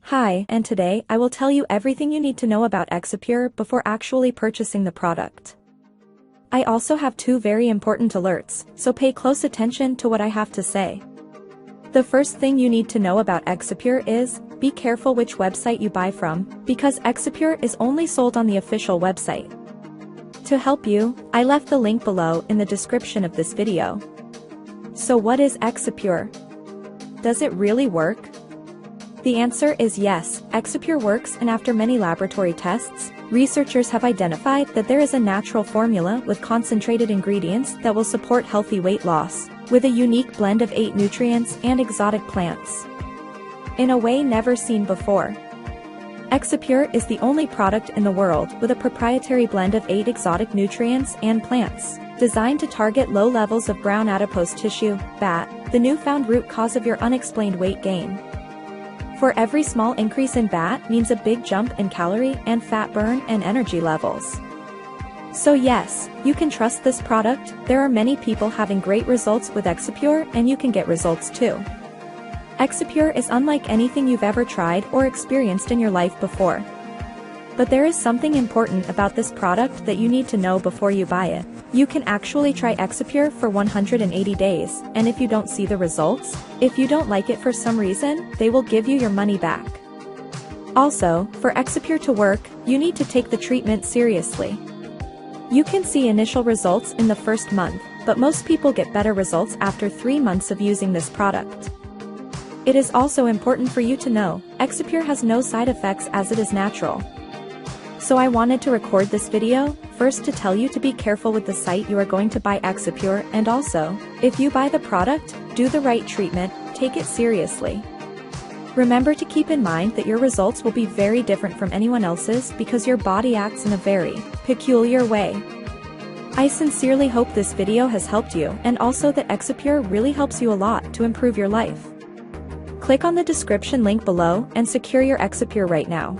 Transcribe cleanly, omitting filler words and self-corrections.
Hi, and today I will tell you everything you need to know about Exipure before actually purchasing the product. I also have two very important alerts, so pay close attention to what I have to say. The first thing you need to know about Exipure is, be careful which website you buy from, because Exipure is only sold on the official website. To help you, I left the link below in the description of this video. So what is Exipure? Does it really work? The answer is yes, Exipure works, and after many laboratory tests, researchers have identified that there is a natural formula with concentrated ingredients that will support healthy weight loss, with a unique blend of 8 nutrients and exotic plants. In a way never seen before. Exipure is the only product in the world with a proprietary blend of 8 exotic nutrients and plants, designed to target low levels of brown adipose tissue, BAT, the newfound root cause of your unexplained weight gain. For every small increase in BAT means a big jump in calorie and fat burn and energy levels. So yes, you can trust this product. There are many people having great results with Exipure, and you can get results too. Exipure is unlike anything you've ever tried or experienced in your life before. But there is something important about this product that you need to know before you buy it. You can actually try Exipure for 180 days, and if you don't see the results, if you don't like it for some reason, they will give you your money back. Also, for Exipure to work, you need to take the treatment seriously. You can see initial results in the first month, but most people get better results after 3 months of using this product. It is also important for you to know, Exipure has no side effects as it is natural. So I wanted to record this video, first to tell you to be careful with the site you are going to buy Exipure, and also, if you buy the product, do the right treatment, take it seriously. Remember to keep in mind that your results will be very different from anyone else's because your body acts in a very peculiar way. I sincerely hope this video has helped you, and also that Exipure really helps you a lot to improve your life. Click on the description link below and secure your Exipure right now.